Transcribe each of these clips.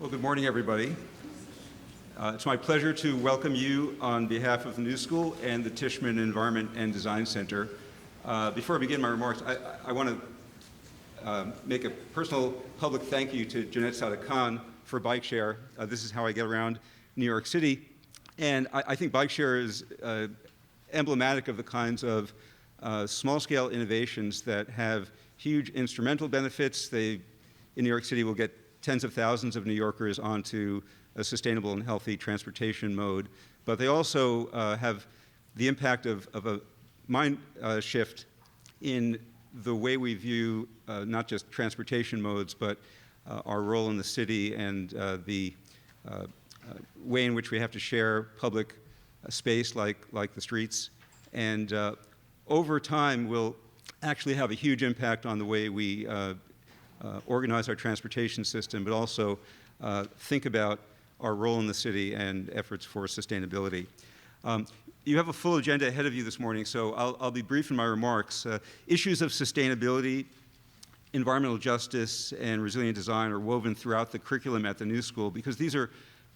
Well, good morning, everybody. It's my pleasure to welcome you on behalf of the New School and the Tishman Environment and Design Center. Before I begin my remarks, I want to make a personal public thank you to Jeanette Sada-Khan for BikeShare. This is how I get around New York City. And I think BikeShare is emblematic of the kinds of small-scale innovations that have huge instrumental benefits. They, in New York City, will get tens of thousands of New Yorkers onto a sustainable and healthy transportation mode. But they also have the impact of a mind shift in the way we view not just transportation modes, but our role in the city and the way in which we have to share public space like the streets. And over time will actually have a huge impact on the way we organize our transportation system, but also think about our role in the city and efforts for sustainability. You have a full agenda ahead of you this morning, so I'll be brief in my remarks. Issues of sustainability, environmental justice, and resilient design are woven throughout the curriculum at the New School because these are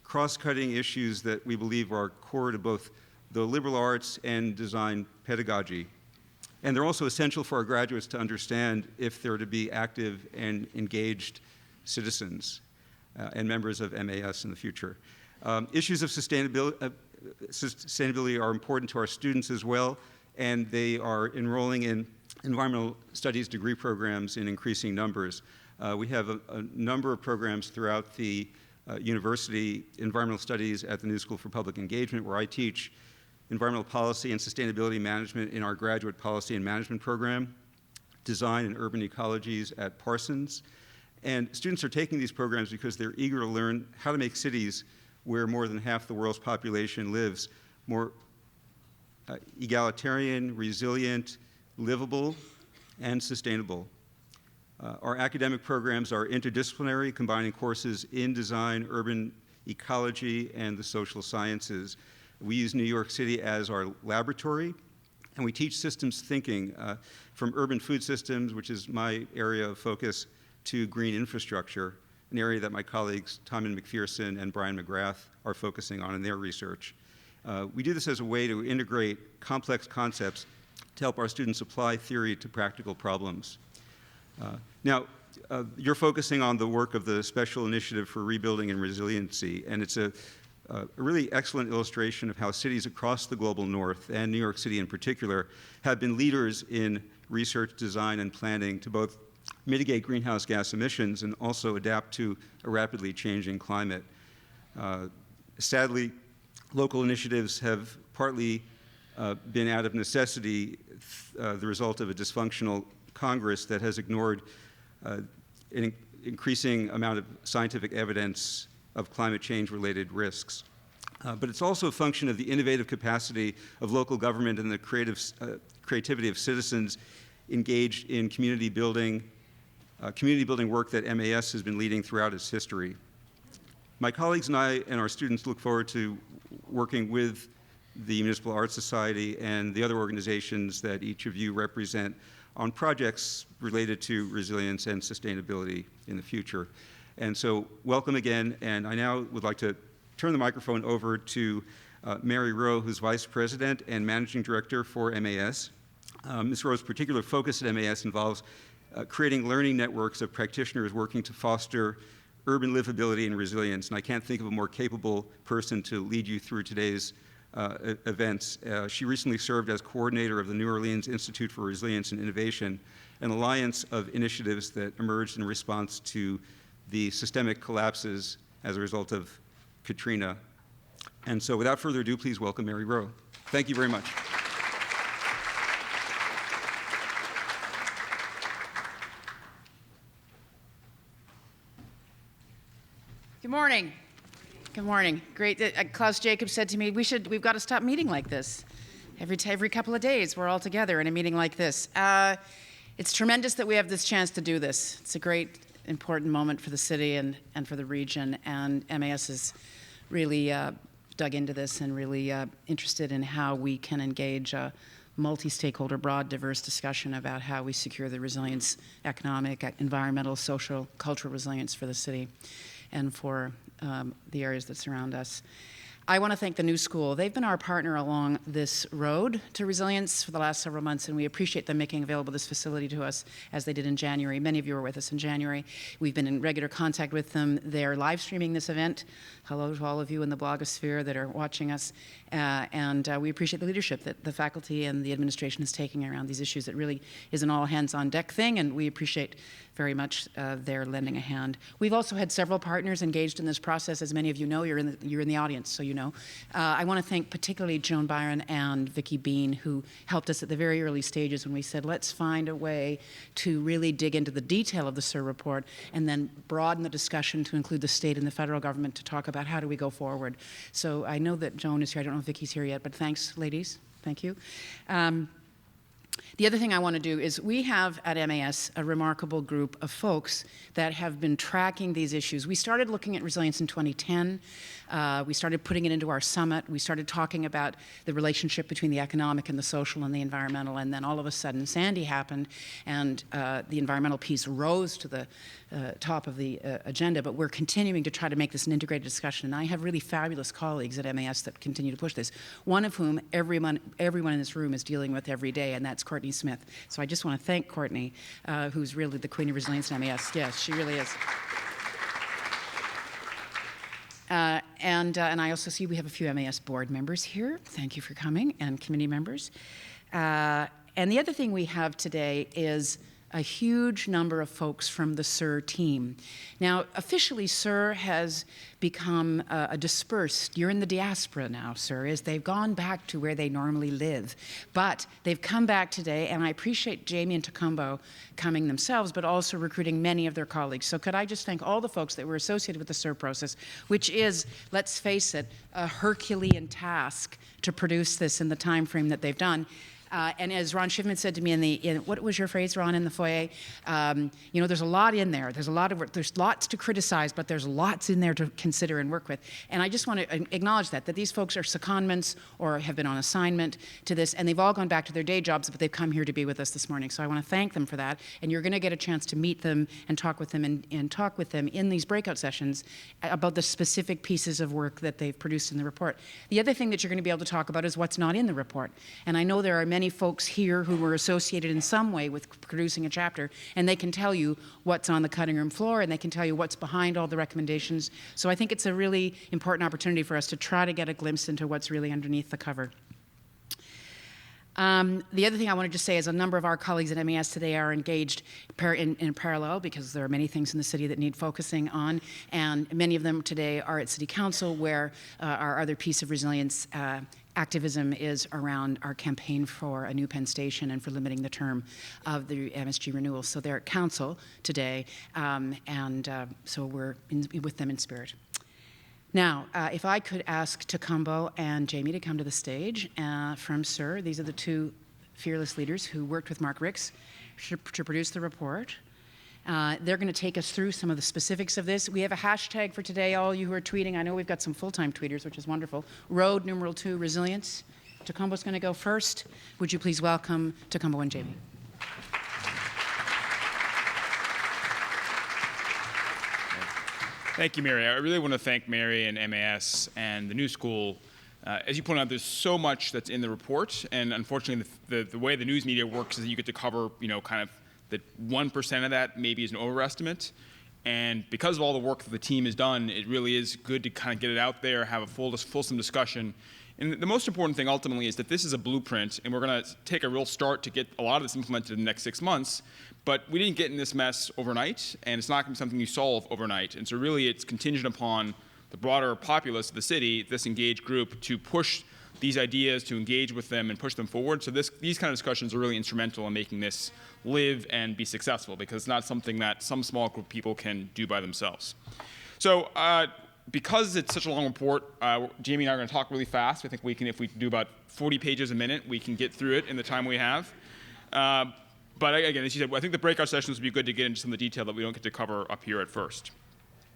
cross-cutting issues that we believe are core to both the liberal arts and design pedagogy. And they're also essential for our graduates to understand if they're to be active and engaged citizens and members of MAS in the future. Issues of sustainability are important to our students as well, and they are enrolling in environmental studies degree programs in increasing numbers. We have a number of programs throughout the university, environmental studies at the New School for Public Engagement, where I teach environmental policy and sustainability management in our graduate policy and management program, design and urban ecologies at Parsons. And students are taking these programs because they're eager to learn how to make cities where more than half the world's population lives more egalitarian, resilient, livable, and sustainable. Our academic programs are interdisciplinary, combining courses in design, urban ecology, and the social sciences. We use New York City as our laboratory, and we teach systems thinking from urban food systems, which is my area of focus, to green infrastructure, an area that my colleagues Tommen McPherson and Brian McGrath are focusing on in their research. We do this as a way to integrate complex concepts to help our students apply theory to practical problems. Now, you're focusing on the work of the Special Initiative for Rebuilding and Resiliency, and it's a really excellent illustration of how cities across the global north, and New York City in particular, have been leaders in research, design, and planning to both mitigate greenhouse gas emissions and also adapt to a rapidly changing climate. Sadly, local initiatives have partly been out of necessity, the result of a dysfunctional Congress that has ignored an increasing amount of scientific evidence of climate change-related risks. But it's also a function of the innovative capacity of local government and the creativity of citizens engaged in community building work that MAS has been leading throughout its history. My colleagues and I and our students look forward to working with the Municipal Art Society and the other organizations that each of you represent on projects related to resilience and sustainability in the future. And so welcome again, and I now would like to turn the microphone over to Mary Rowe, who's Vice President and Managing Director for MAS. Ms. Rowe's particular focus at MAS involves creating learning networks of practitioners working to foster urban livability and resilience, and I can't think of a more capable person to lead you through today's events. She recently served as coordinator of the New Orleans Institute for Resilience and Innovation, an alliance of initiatives that emerged in response to the systemic collapses as a result of Katrina. And so without further ado, please welcome Mary Rowe. Thank you very much. Good morning. Good morning. Great. Klaus Jacob said to me, we've got to stop meeting like this. Every couple of days, we're all together in a meeting like this. It's tremendous that we have this chance to do this. It's a great, important moment for the city and for the region, and MAS has really dug into this and really interested in how we can engage a multi-stakeholder, broad, diverse discussion about how we secure the resilience, economic, environmental, social, cultural resilience for the city. and for the areas that surround us. I want to thank the New School. They've been our partner along this road to resilience for the last several months, and we appreciate them making available this facility to us as they did in January. Many of you were with us in January. We've been in regular contact with them. They're live streaming this event. Hello to all of you in the blogosphere that are watching us. And we appreciate the leadership that the faculty and the administration is taking around these issues. It really is an all-hands-on-deck thing, and we appreciate very much their lending a hand. We've also had several partners engaged in this process. As many of you know, you're in the audience, so you know. I want to thank particularly Joan Byron and Vicki Bean, who helped us at the very early stages when we said, let's find a way to really dig into the detail of the SIR report and then broaden the discussion to include the state and the federal government to talk about how do we go forward. So I know that Joan is here. I don't know if Vicki's here yet, but thanks, ladies. Thank you. The other thing I want to do is we have at MAS a remarkable group of folks that have been tracking these issues. We started looking at resilience in 2010. We started putting it into our summit. We started talking about the relationship between the economic and the social and the environmental, and then all of a sudden Sandy happened, and the environmental piece rose to the top of the agenda, but we're continuing to try to make this an integrated discussion, and I have really fabulous colleagues at MAS that continue to push this, one of whom everyone in this room is dealing with every day, and that's Courtney Smith. So I just want to thank Courtney, who's really the queen of resilience in MAS. Yes, she really is. And I also see we have a few MAS board members here. Thank you for coming, and committee members. And the other thing we have today is a huge number of folks from the SIR team. Now, officially, SIR has become dispersed. You're in the diaspora now, SIR, as they've gone back to where they normally live. But they've come back today, and I appreciate Jamie and Tacumbo coming themselves, but also recruiting many of their colleagues. So could I just thank all the folks that were associated with the SIR process, which is, let's face it, a Herculean task to produce this in the time frame that they've done. And as Ron Schiffman said to me what was your phrase, Ron, in the foyer? You know, there's a lot in there. There's a lot of work. There's lots to criticize, but there's lots in there to consider and work with. And I just want to acknowledge that these folks are secondments or have been on assignment to this, and they've all gone back to their day jobs, but they've come here to be with us this morning. So I want to thank them for that. And you're going to get a chance to meet them and talk with them and talk with them in these breakout sessions about the specific pieces of work that they've produced in the report. The other thing that you're going to be able to talk about is what's not in the report. And I know there are many folks here who were associated in some way with producing a chapter, and they can tell you what's on the cutting room floor, and they can tell you what's behind all the recommendations. So I think it's a really important opportunity for us to try to get a glimpse into what's really underneath the cover. The other thing I wanted to say is a number of our colleagues at MAS today are engaged in parallel, because there are many things in the city that need focusing on, and many of them today are at City Council, where our other piece of resilience activism is around our campaign for a new Penn Station and for limiting the term of the MSG renewal. So they're at Council today, so we're with them in spirit. Now, if I could ask Tacumbo and Jamie to come to the stage from SIR. These are the two fearless leaders who worked with Mark Ricks to produce the report. They're going to take us through some of the specifics of this. We have a hashtag for today, all you who are tweeting. I know we've got some full-time tweeters, which is wonderful. Road #2 resilience. Tacumbo's going to go first. Would you please welcome Tacumbo and Jamie? Thank you, Mary. I really want to thank Mary and MAS and the New School. As you pointed out, there's so much that's in the report, and unfortunately, the way the news media works is that you get to cover, kind of the 1% of that maybe is an overestimate. And because of all the work that the team has done, it really is good to kind of get it out there, have a fulsome discussion. And the most important thing ultimately is that this is a blueprint, and we're going to take a real start to get a lot of this implemented in the next 6 months. But we didn't get in this mess overnight, and it's not going to be something you solve overnight. And so really it's contingent upon the broader populace of the city, this engaged group, to push these ideas, to engage with them and push them forward. So these kind of discussions are really instrumental in making this live and be successful, because it's not something that some small group of people can do by themselves. So because it's such a long report, Jamie and I are going to talk really fast. I think we can, if we do about 40 pages a minute, we can get through it in the time we have. But again, as you said, I think the breakout sessions would be good to get into some of the detail that we don't get to cover up here at first.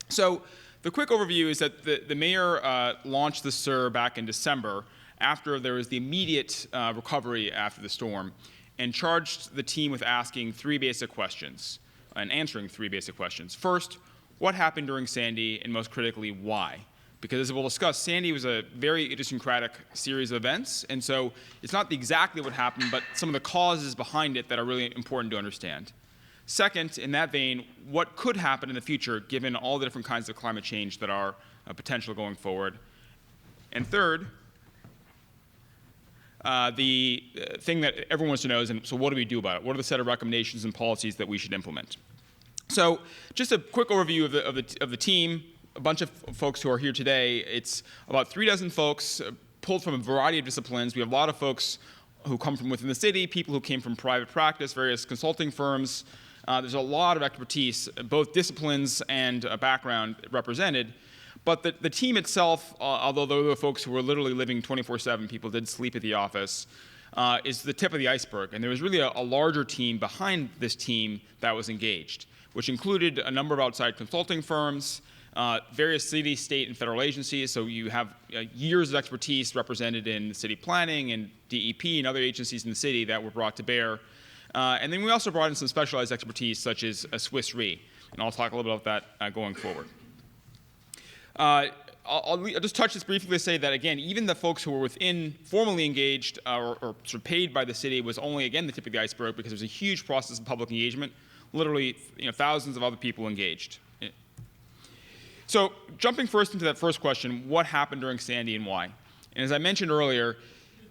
So the quick overview is that the mayor launched the SIR back in December after there was the immediate recovery after the storm, and charged the team with asking 3 basic questions and answering 3 basic questions. First, what happened during Sandy, and most critically, why. Because as we'll discuss, Sandy was a very idiosyncratic series of events, and so it's not exactly what happened, but some of the causes behind it that are really important to understand. Second, in that vein, what could happen in the future given all the different kinds of climate change that are potential going forward. And third, the thing that everyone wants to know is, so what do we do about it? What are the set of recommendations and policies that we should implement? So just a quick overview of the team, a bunch of folks who are here today. It's about 36 folks pulled from a variety of disciplines. We have a lot of folks who come from within the city, people who came from private practice, various consulting firms. There's a lot of expertise, both disciplines and background represented. But the team itself, although there were folks who were literally living 24/7, people did sleep at the office, is the tip of the iceberg. And there was really a larger team behind this team that was engaged, which included a number of outside consulting firms, various city, state, and federal agencies. So you have years of expertise represented in city planning and DEP and other agencies in the city that were brought to bear. And then we also brought in some specialized expertise, such as Swiss Re. And I'll talk a little bit about that going forward. I'll just touch this briefly to say that, again, even the folks who were formally engaged or sort of paid by the city was only, again, the tip of the iceberg, because there's a huge process of public engagement, literally thousands of other people engaged. So jumping first into that first question, what happened during Sandy and why? And as I mentioned earlier,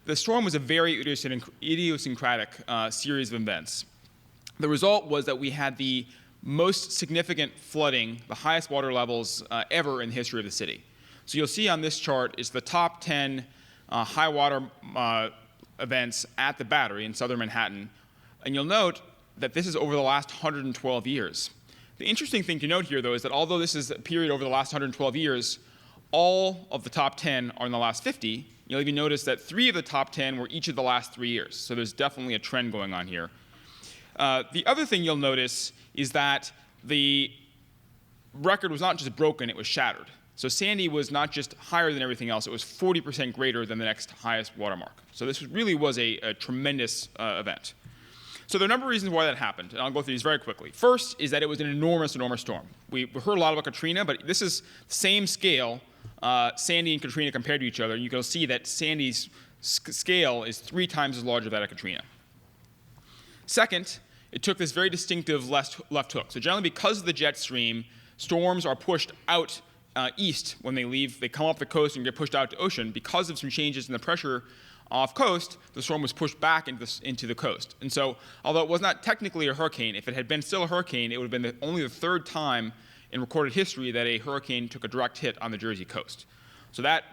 the storm was a very idiosyncratic series of events. The result was that we had the most significant flooding, the highest water levels ever in the history of the city. So you'll see on this chart is the top 10 high water events at the Battery in southern Manhattan. And you'll note that this is over the last 112 years. The interesting thing to note here, though, is that although this is a period over the last 112 years, all of the top 10 are in the last 50. You'll even notice that 3 of the top 10 were each of the last 3 years. So there's definitely a trend going on here. The other thing you'll notice is that the record was not just broken, it was shattered. So Sandy was not just higher than everything else, it was 40% greater than the next highest watermark. So this really was a tremendous event. So there are a number of reasons why that happened, and I'll go through these very quickly. First is that it was an enormous, enormous storm. We heard a lot about Katrina, but this is the same scale, Sandy and Katrina compared to each other. You can see that Sandy's scale is 3 times as large as that of Katrina. Second, it took this very distinctive left hook. So generally, because of the jet stream, storms are pushed out east when they leave. They come off the coast and get pushed out to ocean. Because of some changes in the pressure off coast, the storm was pushed back into the coast. And so, although it was not technically a hurricane, if it had been still a hurricane, it would have been only the 3rd time in recorded history that a hurricane took a direct hit on the Jersey coast. So that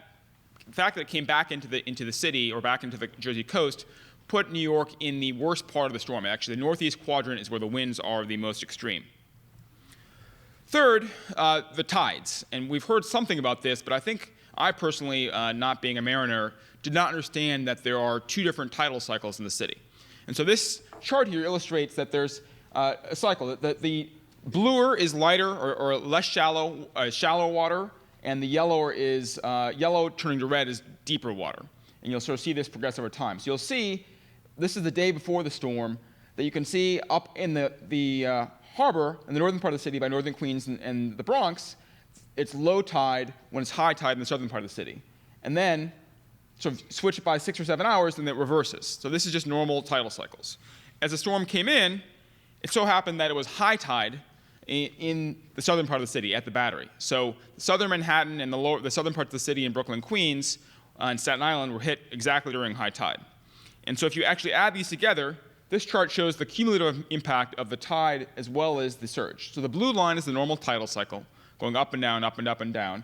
fact that it came back into the city or back into the Jersey coast put New York in the worst part of the storm. Actually, the northeast quadrant is where the winds are the most extreme. Third, the tides. And we've heard something about this, but I think I personally, not being a mariner, did not understand that there are 2 different tidal cycles in the city. And so this chart here illustrates that there's a cycle. The bluer is lighter or less shallow water, and the yellower is yellow turning to red is deeper water. And you'll sort of see this progress over time. So you'll see, this is the day before the storm, that you can see up in the harbor in the northern part of the city by northern Queens and the Bronx, it's low tide when it's high tide in the southern part of the city. And then sort of switch it by 6 or 7 hours, and then it reverses. So this is just normal tidal cycles. As the storm came in, it so happened that it was high tide in the southern part of the city at the Battery. So southern Manhattan and the southern parts of the city in Brooklyn, Queens, and Staten Island were hit exactly during high tide. And so if you actually add these together, this chart shows the cumulative impact of the tide as well as the surge. So the blue line is the normal tidal cycle, going up and down, up and up and down.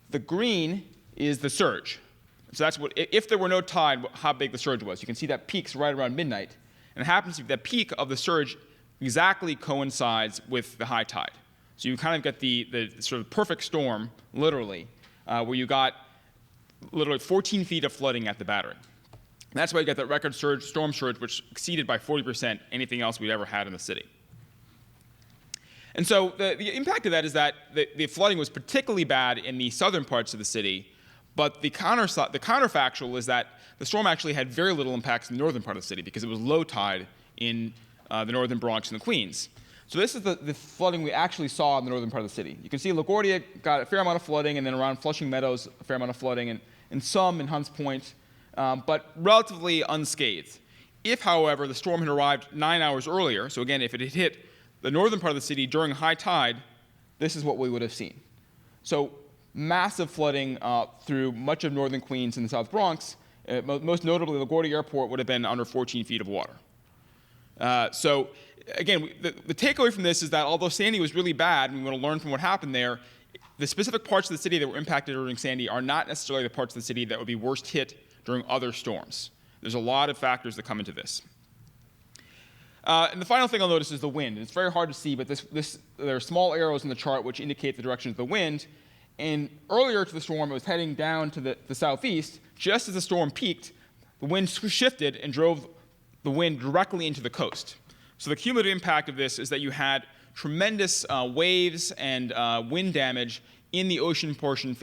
The green is the surge. So that's what, if there were no tide, how big the surge was. You can see that peaks right around midnight. And it happens to be that peak of the surge exactly coincides with the high tide. So you kind of get the sort of perfect storm, literally, where you got literally 14 feet of flooding at the Battery. And that's why you get that record surge, storm surge, which exceeded by 40% anything else we'd ever had in the city. And so the impact of that is that the flooding was particularly bad in the southern parts of the city, but the counterfactual is that the storm actually had very little impacts in the northern part of the city because it was low tide in the northern Bronx and the Queens. So this is the flooding we actually saw in the northern part of the city. You can see LaGuardia got a fair amount of flooding, and then around Flushing Meadows, a fair amount of flooding, and some in Hunts Point, but relatively unscathed. If, however, the storm had arrived 9 hours earlier, so again, if it had hit the northern part of the city during high tide, this is what we would have seen. So massive flooding through much of northern Queens and the South Bronx. Most notably, LaGuardia Airport would have been under 14 feet of water. So again, the takeaway from this is that although Sandy was really bad, and we want to learn from what happened there, the specific parts of the city that were impacted during Sandy are not necessarily the parts of the city that would be worst hit during other storms. There's a lot of factors that come into this. And the final thing I'll notice is the wind. It's very hard to see, but there are small arrows in the chart which indicate the direction of the wind. And earlier to the storm, it was heading down to the southeast. Just as the storm peaked, the wind shifted and drove the wind directly into the coast. So the cumulative impact of this is that you had tremendous waves and wind damage in the ocean portion of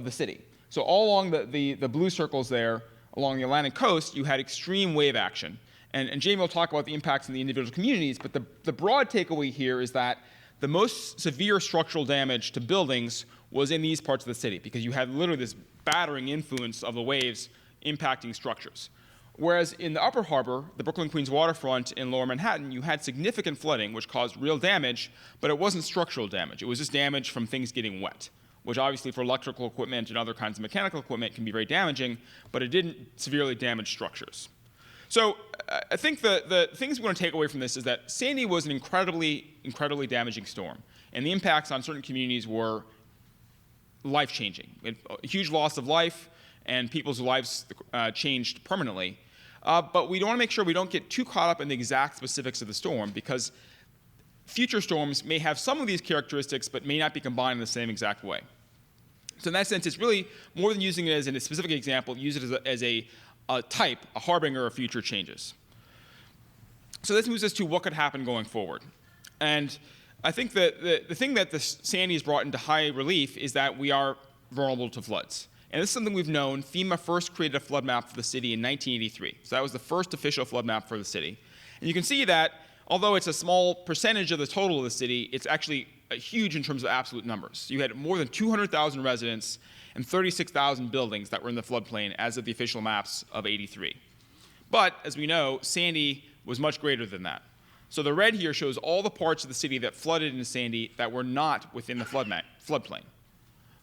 the city. So all along the blue circles there, along the Atlantic coast, you had extreme wave action. And Jamie will talk about the impacts in the individual communities, but the broad takeaway here is that the most severe structural damage to buildings was in these parts of the city, because you had literally this battering influence of the waves impacting structures. Whereas in the Upper Harbor, the Brooklyn-Queens waterfront in Lower Manhattan, you had significant flooding, which caused real damage, but it wasn't structural damage. It was just damage from things getting wet, which obviously for electrical equipment and other kinds of mechanical equipment can be very damaging, but it didn't severely damage structures. So I think the things we want to take away from this is that Sandy was an incredibly, incredibly damaging storm, and the impacts on certain communities were life-changing. A huge loss of life, and people's lives changed permanently. But we want to make sure we don't get too caught up in the exact specifics of the storm, because future storms may have some of these characteristics but may not be combined in the same exact way. So in that sense, it's really more than using it as a specific example, use it as a type, a harbinger of future changes. So this moves us to what could happen going forward. And I think that the thing that the Sandy has brought into high relief is that we are vulnerable to floods. And this is something we've known. FEMA first created a flood map for the city in 1983. So that was the first official flood map for the city. And you can see that although it's a small percentage of the total of the city, it's actually huge in terms of absolute numbers. You had more than 200,000 residents and 36,000 buildings that were in the floodplain as of the official maps of '83. But, as we know, Sandy was much greater than that. So the red here shows all the parts of the city that flooded in Sandy that were not within the floodplain.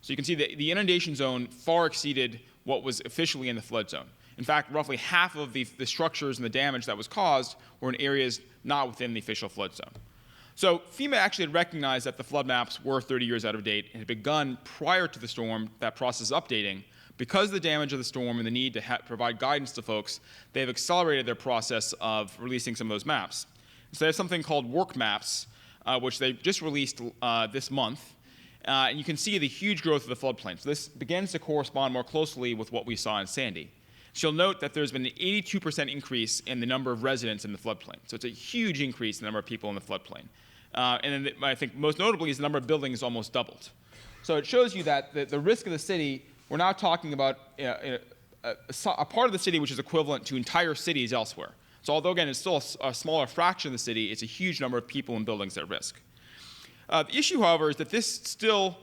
So you can see that the inundation zone far exceeded what was officially in the flood zone. In fact, roughly half of the structures and the damage that was caused were in areas not within the official flood zone. So FEMA actually had recognized that the flood maps were 30 years out of date and had begun prior to the storm that process of updating. Because of the damage of the storm and the need to provide guidance to folks, they've accelerated their process of releasing some of those maps. So they have something called work maps, which they just released this month. And you can see the huge growth of the floodplain. So this begins to correspond more closely with what we saw in Sandy. So you'll note that there's been an 82% increase in the number of residents in the floodplain. So it's a huge increase in the number of people in the floodplain. And then I think most notably is the number of buildings almost doubled. So it shows you that the risk of the city, we're now talking about a part of the city which is equivalent to entire cities elsewhere. So although, again, it's still a smaller fraction of the city, it's a huge number of people and buildings at risk. The issue, however, is that this still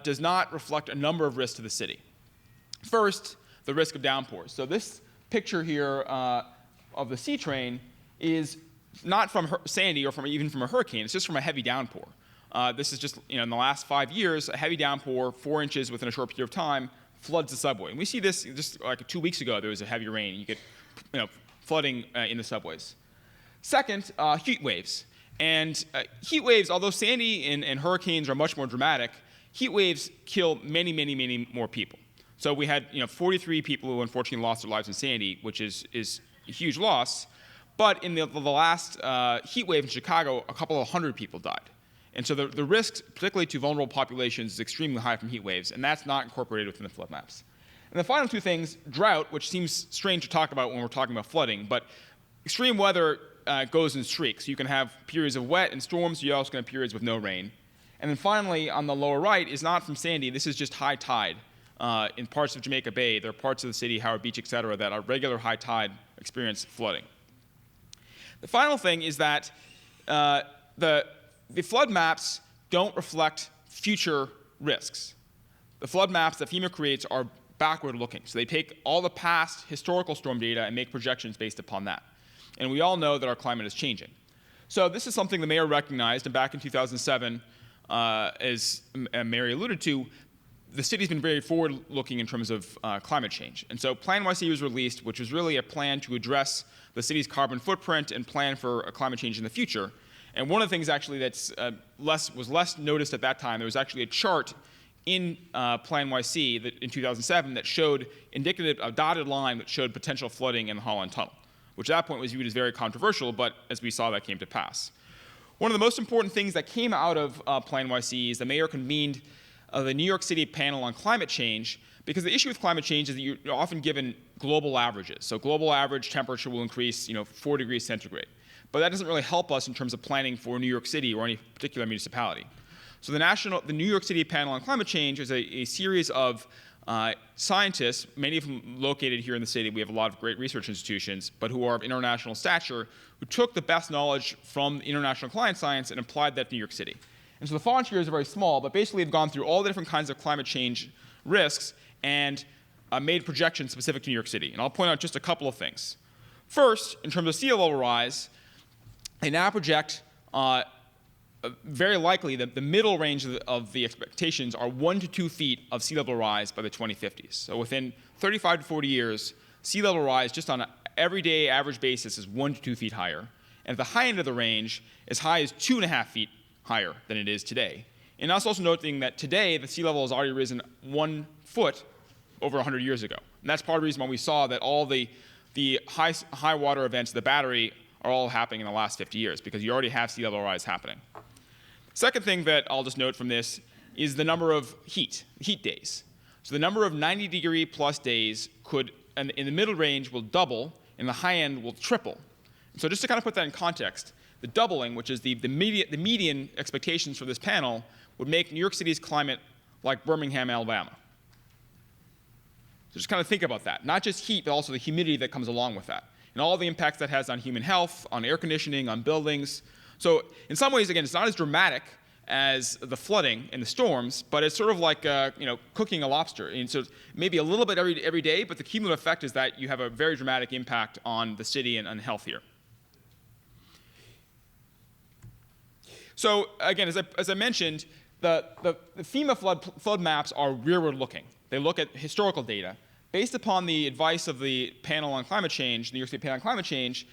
does not reflect a number of risks to the city. First, the risk of downpours. So this picture here of the sea train is not from Sandy or even from a hurricane. It's just from a heavy downpour. This is just, in the last 5 years, a heavy downpour, 4 inches within a short period of time, floods the subway. And we see this just like 2 weeks ago. There was a heavy rain. You get flooding in the subways. Second, heat waves. And heat waves, although Sandy and hurricanes are much more dramatic, heat waves kill many, many, many more people. So we had 43 people who unfortunately lost their lives in Sandy, which is a huge loss. But in the last heat wave in Chicago, a couple of hundred people died. And so the risk, particularly to vulnerable populations, is extremely high from heat waves, and that's not incorporated within the flood maps. And the final two things, drought, which seems strange to talk about when we're talking about flooding, but extreme weather goes in streaks. You can have periods of wet and storms, you also can have periods with no rain. And then finally, on the lower right, is not from Sandy, this is just high tide. In parts of Jamaica Bay, there are parts of the city, Howard Beach, et cetera, that are regular high tide experience flooding. The final thing is that the flood maps don't reflect future risks. The flood maps that FEMA creates are backward-looking. So they take all the past historical storm data and make projections based upon that. And we all know that our climate is changing. So this is something the mayor recognized, and back in 2007, as Mary alluded to, the city's been very forward-looking in terms of climate change. And so Plan YC was released, which was really a plan to address the city's carbon footprint and plan for a climate change in the future. And one of the things actually that's was less noticed at that time, there was actually a chart in Plan YC that in 2007 that showed indicative, a dotted line that showed potential flooding in the Holland Tunnel, which at that point was viewed as very controversial, but as we saw, that came to pass. One of the most important things that came out of Plan YC is the mayor convened the New York City panel on climate change, because the issue with climate change is that you're often given global averages. So global average temperature will increase 4 degrees centigrade. But that doesn't really help us in terms of planning for New York City or any particular municipality. So the New York City panel on climate change is a series of scientists, many of them located here in the city. We have a lot of great research institutions, but who are of international stature, who took the best knowledge from international climate science and applied that to New York City. And so the volunteers are very small, but basically have gone through all the different kinds of climate change risks and made projections specific to New York City. And I'll point out just a couple of things. First, in terms of sea level rise, they now project very likely that the middle range of the expectations are 1 to 2 feet of sea level rise by the 2050s. So within 35 to 40 years, sea level rise just on an everyday average basis is 1 to 2 feet higher. And at the high end of the range, as high as 2.5 feet higher than it is today. And that's also noting that today the sea level has already risen 1 foot over 100 years ago. And that's part of the reason why we saw that all the high water events, the Battery, are all happening in the last 50 years, because you already have sea level rise happening. Second thing that I'll just note from this is the number of heat days. So the number of 90-degree plus days in the middle range will double, and the high end will triple. So just to kind of put that in context, the doubling, which is the median expectations for this panel, would make New York City's climate like Birmingham, Alabama. So just kind of think about that. Not just heat, but also the humidity that comes along with that, and all the impacts that has on human health, on air conditioning, on buildings. So in some ways, again, it's not as dramatic as the flooding and the storms, but it's sort of like cooking a lobster. And so maybe a little bit every day, but the cumulative effect is that you have a very dramatic impact on the city and on health here. So again, as I mentioned, the FEMA flood maps are rearward looking. They look at historical data. Based upon the advice of the panel on climate change, the New York City panel on climate change,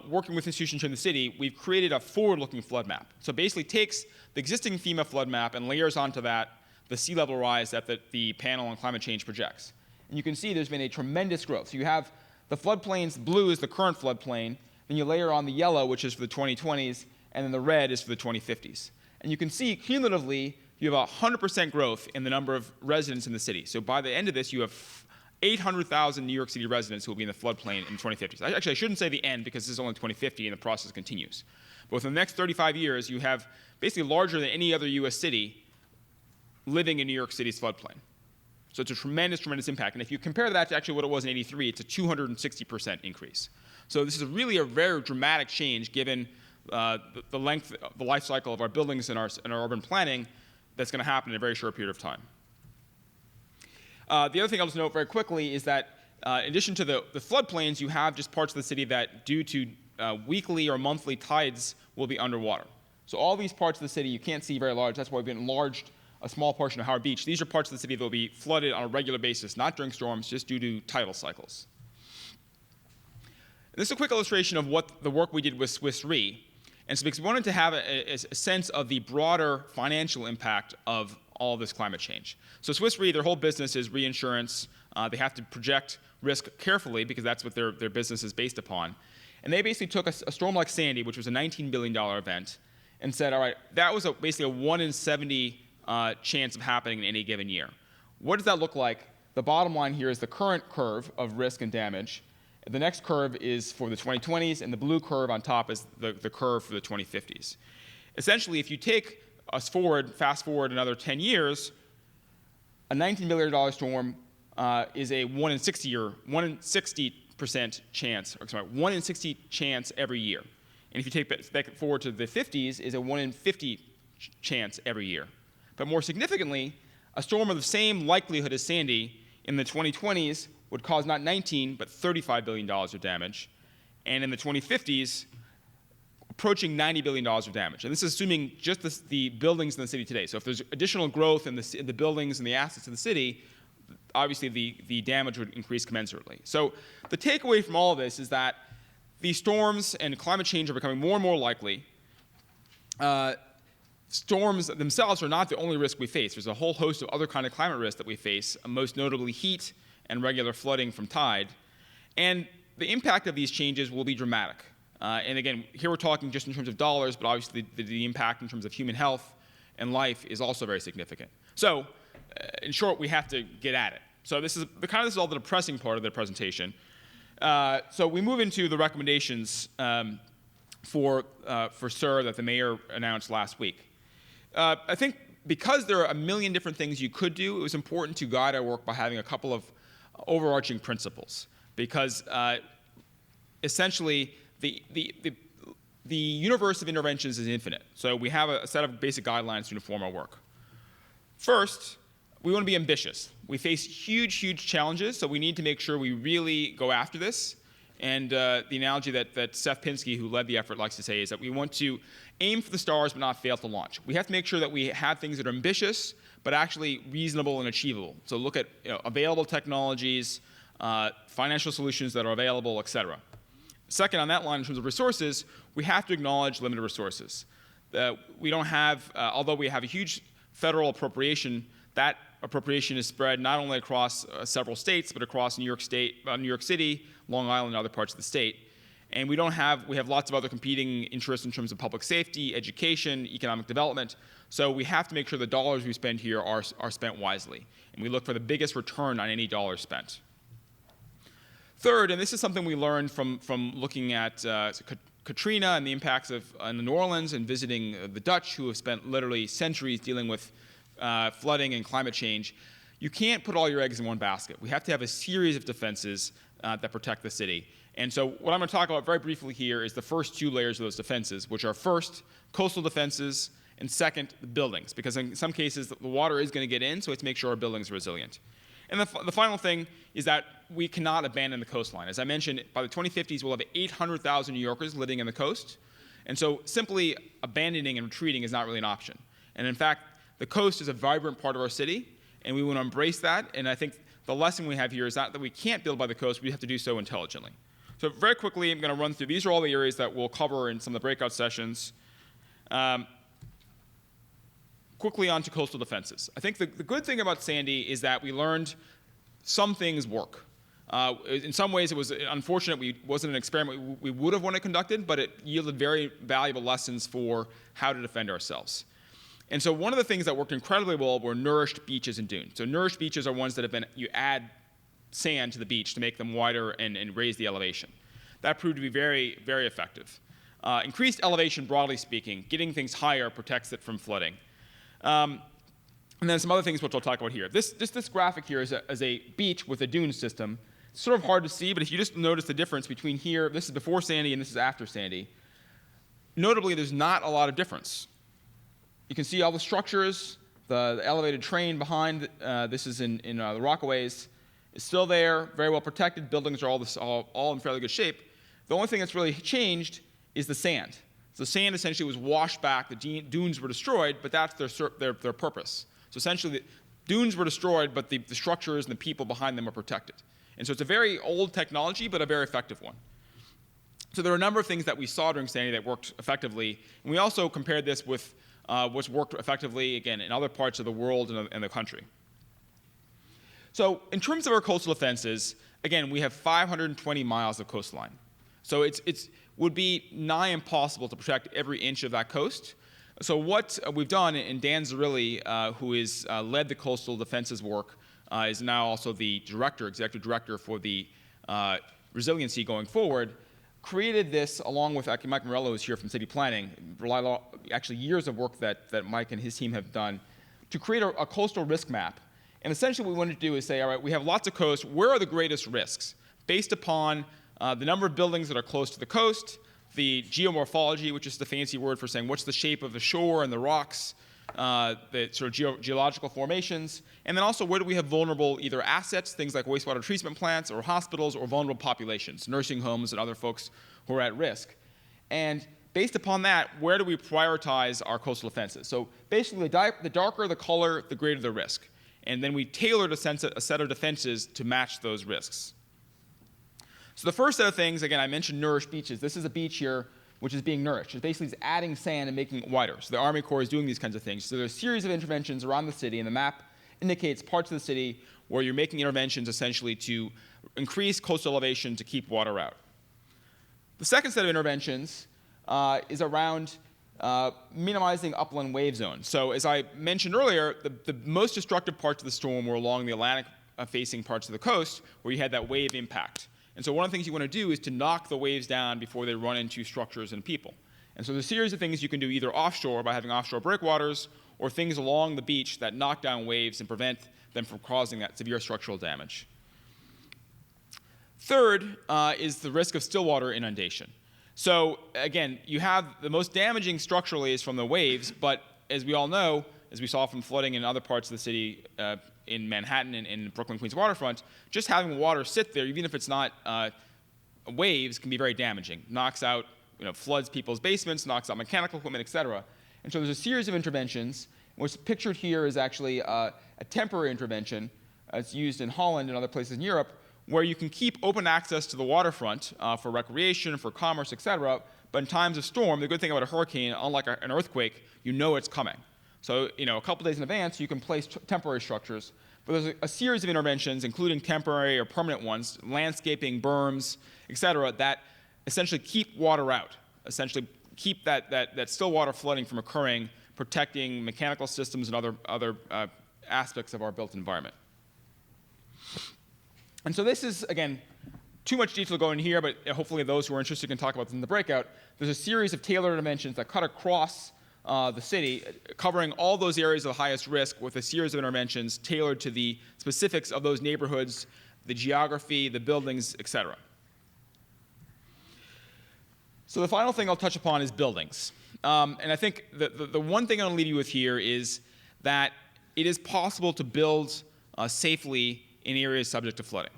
working with institutions in the city, we've created a forward-looking flood map. So basically takes the existing FEMA flood map and layers onto that the sea level rise that the panel on climate change projects. And you can see there's been a tremendous growth. So you have the floodplains, blue is the current floodplain, then you layer on the yellow, which is for the 2020s, and then the red is for the 2050s. And you can see cumulatively you have 100% growth in the number of residents in the city. So by the end of this, you have 800,000 New York City residents who will be in the floodplain in the 2050s. Actually, I shouldn't say the end, because this is only 2050 and the process continues. But within the next 35 years, you have basically larger than any other US city living in New York City's floodplain. So it's a tremendous, tremendous impact. And if you compare that to actually what it was in '83, it's a 260% increase. So this is really a very dramatic change given the life cycle of our buildings and our urban planning that's going to happen in a very short period of time. The other thing I'll just note very quickly is that in addition to the floodplains, you have just parts of the city that, due to weekly or monthly tides, will be underwater. So all these parts of the city you can't see very large. That's why we've enlarged a small portion of Howard Beach. These are parts of the city that will be flooded on a regular basis, not during storms, just due to tidal cycles. And this is a quick illustration of what the work we did with Swiss Re. And so because we wanted to have a sense of the broader financial impact of all this climate change. So Swiss Re, their whole business is reinsurance. They have to project risk carefully because that's what their business is based upon. And they basically took a storm like Sandy, which was a $19 billion event, and said, all right, that was basically a 1 in 70 chance of happening in any given year. What does that look like? The bottom line here is the current curve of risk and damage. The next curve is for the 2020s, and the blue curve on top is the curve for the 2050s. Essentially, if you take us fast forward another 10 years, a $19 billion storm is a 1 in 60% chance, 1 in 60 chance every year. And if you take that forward to the 50s, is a 1 in 50 chance every year. But more significantly, a storm of the same likelihood as Sandy in the 2020s would cause not 19, but $35 billion of damage. And in the 2050s, approaching $90 billion of damage. And this is assuming just the buildings in the city today. So if there's additional growth in the buildings and the assets of the city, obviously the damage would increase commensurately. So the takeaway from all of this is that these storms and climate change are becoming more and more likely. Storms themselves are not the only risk we face. There's a whole host of other kind of climate risks that we face, most notably heat and regular flooding from tide. And the impact of these changes will be dramatic. And again, here we're talking just in terms of dollars, but obviously the impact in terms of human health and life is also very significant. So, in short, we have to get at it. So this is all the depressing part of the presentation. So we move into the recommendations for SIR that the mayor announced last week. I think because there are a million different things you could do, it was important to guide our work by having a couple of overarching principles. Because essentially, the universe of interventions is infinite. So we have a set of basic guidelines to inform our work. First, we want to be ambitious. We face huge, huge challenges, so we need to make sure we really go after this. And the analogy that Seth Pinsky, who led the effort, likes to say is that we want to aim for the stars but not fail to launch. We have to make sure that we have things that are ambitious but actually reasonable and achievable. So look at available technologies, financial solutions that are available, et cetera. Second, on that line, in terms of resources, we have to acknowledge limited resources. We don't have, although we have a huge federal appropriation, that appropriation is spread not only across several states, but across New York City, Long Island, and other parts of the state. And we have lots of other competing interests in terms of public safety, education, economic development. So we have to make sure the dollars we spend here are spent wisely. And we look for the biggest return on any dollar spent. Third, and this is something we learned from looking at Katrina and the impacts in New Orleans and visiting the Dutch, who have spent literally centuries dealing with flooding and climate change. You can't put all your eggs in one basket. We have to have a series of defenses that protect the city. And so what I'm going to talk about very briefly here is the first two layers of those defenses, which are first, coastal defenses, and second, the buildings. Because in some cases, the water is going to get in, so we have to make sure our buildings are resilient. And the final thing is that we cannot abandon the coastline. As I mentioned, by the 2050s, we'll have 800,000 New Yorkers living in the coast. And so simply abandoning and retreating is not really an option. And in fact, the coast is a vibrant part of our city, and we want to embrace that. And I think the lesson we have here is not that we can't build by the coast, we have to do so intelligently. So very quickly, I'm going to run through. These are all the areas that we'll cover in some of the breakout sessions. Quickly on to coastal defenses. I think the good thing about Sandy is that we learned some things work. In some ways, it was unfortunate it wasn't an experiment we would have wanted conducted, but it yielded very valuable lessons for how to defend ourselves. And so one of the things that worked incredibly well were nourished beaches and dunes. So nourished beaches are ones that have been, you add sand to the beach to make them wider and raise the elevation. That proved to be very, very effective. Increased elevation, broadly speaking, getting things higher protects it from flooding. And then some other things which I'll talk about here. This graphic here is a beach with a dune system. It's sort of hard to see, but if you just notice the difference between here, this is before Sandy and this is after Sandy, notably there's not a lot of difference. You can see all the structures, the elevated train behind, this is in the Rockaways, is still there, very well protected. Buildings are all in fairly good shape. The only thing that's really changed is the sand. So the sand essentially was washed back, the dunes were destroyed, but that's their purpose. So essentially, the dunes were destroyed, but the structures and the people behind them are protected. And so it's a very old technology, but a very effective one. So there are a number of things that we saw during Sandy that worked effectively, and we also compared this with what's worked effectively, again, in other parts of the world and the country. So in terms of our coastal defenses, again, we have 520 miles of coastline. So it would be nigh impossible to protect every inch of that coast. So what we've done, and Dan Zarilli, who has led the coastal defenses work, is now also the executive director for the resiliency going forward, created this along with Mike Morello, who's here from city planning, actually years of work that Mike and his team have done to create a coastal risk map. And essentially what we wanted to do is say, all right, we have lots of coasts. Where are the greatest risks? Based upon the number of buildings that are close to the coast, the geomorphology, which is the fancy word for saying what's the shape of the shore and the rocks, the sort of geological formations, and then also where do we have vulnerable either assets, things like wastewater treatment plants or hospitals, or vulnerable populations, nursing homes and other folks who are at risk. And based upon that, where do we prioritize our coastal defenses? So basically, the darker the color, the greater the risk. And then we tailored a set of defenses to match those risks. So the first set of things, again, I mentioned nourished beaches. This is a beach here which is being nourished. It basically is adding sand and making it wider. So the Army Corps is doing these kinds of things. So there's a series of interventions around the city, and the map indicates parts of the city where you're making interventions essentially to increase coastal elevation to keep water out. The second set of interventions is around minimizing upland wave zones. So as I mentioned earlier, the most destructive parts of the storm were along the Atlantic-facing parts of the coast where you had that wave impact. And so one of the things you want to do is to knock the waves down before they run into structures and people. And so there's a series of things you can do either offshore by having offshore breakwaters or things along the beach that knock down waves and prevent them from causing that severe structural damage. Third is the risk of stillwater inundation. So again, you have the most damaging structurally is from the waves, but as we all know, as we saw from flooding in other parts of the city, in Manhattan and in Brooklyn, Queens waterfront, just having water sit there, even if it's not waves, can be very damaging. Knocks out, floods people's basements, knocks out mechanical equipment, et cetera. And so there's a series of interventions. What's pictured here is actually a temporary intervention. It's used in Holland and other places in Europe, where you can keep open access to the waterfront for recreation, for commerce, et cetera. But in times of storm, the good thing about a hurricane, unlike an earthquake, you know it's coming. So, a couple days in advance, you can place temporary structures. But there's a series of interventions, including temporary or permanent ones, landscaping, berms, et cetera, that essentially keep water out, essentially keep that still water flooding from occurring, protecting mechanical systems and other aspects of our built environment. And so this is, again, too much detail to go in here, but hopefully those who are interested can talk about this in the breakout. There's a series of tailored interventions that cut across the city, covering all those areas of the highest risk with a series of interventions tailored to the specifics of those neighborhoods, the geography, the buildings, et cetera. So the final thing I'll touch upon is buildings. And I think the one thing I'll leave you with here is that it is possible to build safely in areas subject to flooding.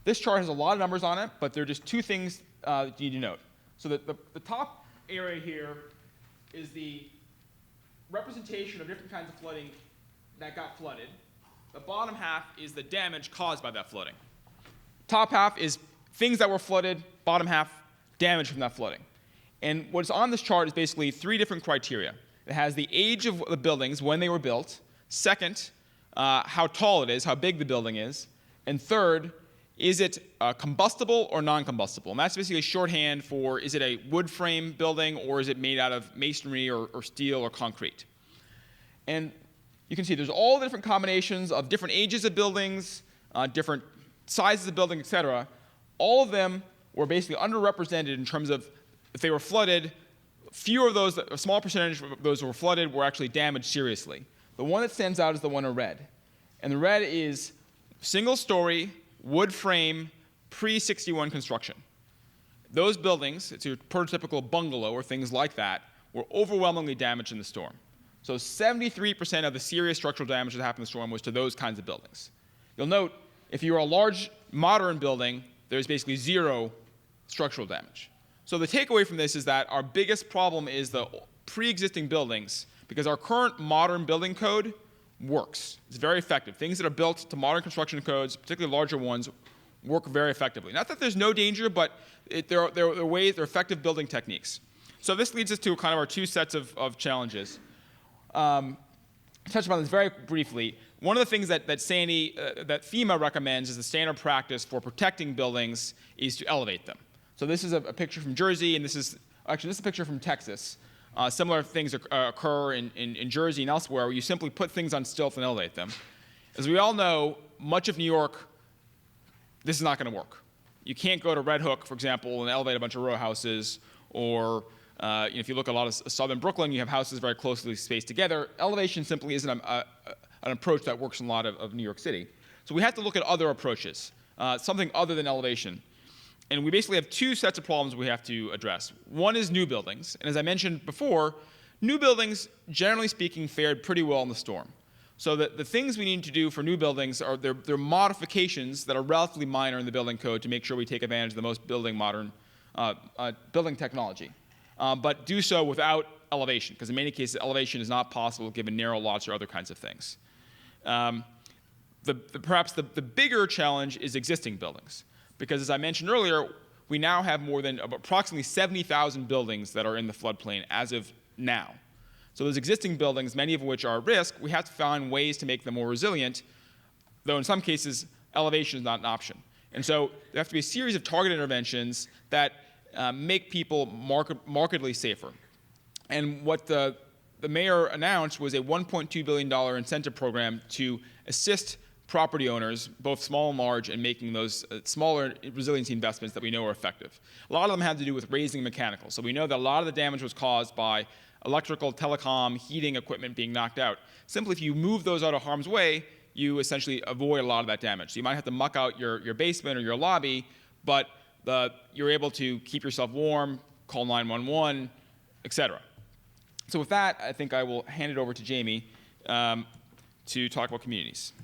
This chart has a lot of numbers on it, but there are just two things you need to note. So the top area here is the representation of different kinds of flooding that got flooded. The bottom half is the damage caused by that flooding. Top half is things that were flooded, bottom half, damage from that flooding. And what's on this chart is basically three different criteria. It has the age of the buildings, when they were built. Second, how tall it is, how big the building is. And third, is it combustible or non-combustible? And that's basically shorthand for, is it a wood frame building or is it made out of masonry or steel or concrete? And you can see there's all the different combinations of different ages of buildings, different sizes of buildings, et cetera. All of them were basically underrepresented in terms of if they were flooded, fewer of those, a small percentage of those who were flooded were actually damaged seriously. The one that stands out is the one in red. And the red is single story, wood frame, pre-61 construction. Those buildings, it's your prototypical bungalow or things like that, were overwhelmingly damaged in the storm. So 73% of the serious structural damage that happened in the storm was to those kinds of buildings. You'll note, if you're a large modern building, there's basically zero structural damage. So the takeaway from this is that our biggest problem is the pre-existing buildings, because our current modern building code works. It's very effective. Things that are built to modern construction codes, particularly larger ones, work very effectively. Not that there's no danger, but there are ways, there are effective building techniques. So this leads us to kind of our two sets of challenges. Touch upon this very briefly. One of the things that FEMA recommends as the standard practice for protecting buildings is to elevate them. So this is a picture from Jersey, and this is a picture from Texas. Similar things occur in Jersey and elsewhere, where you simply put things on stilts and elevate them. As we all know, much of New York, this is not going to work. You can't go to Red Hook, for example, and elevate a bunch of row houses, or if you look at a lot of southern Brooklyn, you have houses very closely spaced together. Elevation simply isn't an approach that works in a lot of New York City. So we have to look at other approaches, something other than elevation. And we basically have two sets of problems we have to address. One is new buildings. And as I mentioned before, new buildings, generally speaking, fared pretty well in the storm. So the things we need to do for new buildings are they're modifications that are relatively minor in the building code to make sure we take advantage of the most modern building technology. But do so without elevation, because in many cases, elevation is not possible given narrow lots or other kinds of things. Perhaps the bigger challenge is existing buildings, because as I mentioned earlier, we now have more than approximately 70,000 buildings that are in the floodplain as of now. So those existing buildings, many of which are at risk, we have to find ways to make them more resilient, though in some cases, elevation is not an option. And so there have to be a series of targeted interventions that make people markedly safer. And what the mayor announced was a $1.2 billion incentive program to assist property owners, both small and large, in making those smaller resiliency investments that we know are effective. A lot of them had to do with raising mechanical. So we know that a lot of the damage was caused by electrical, telecom, heating equipment being knocked out. Simply, if you move those out of harm's way, you essentially avoid a lot of that damage. So you might have to muck out your basement or your lobby, but you're able to keep yourself warm, call 911, et cetera. So with that, I think I will hand it over to Jamie to talk about communities.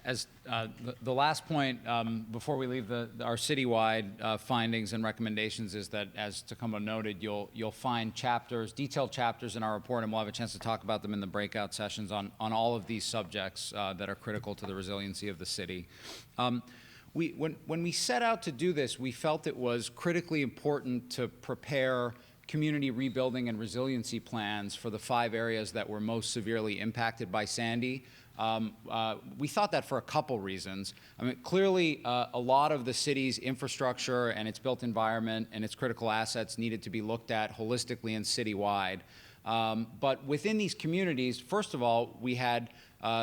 As the last point before we leave our citywide findings and recommendations is that, as Tacumbo noted, you'll find detailed chapters in our report, and we'll have a chance to talk about them in the breakout sessions on all of these subjects that are critical to the resiliency of the city. When we set out to do this, we felt it was critically important to prepare community rebuilding and resiliency plans for the 5 areas that were most severely impacted by Sandy. We thought that for a couple reasons. I mean, clearly, a lot of the city's infrastructure and its built environment and its critical assets needed to be looked at holistically and citywide. But within these communities, first of all, we had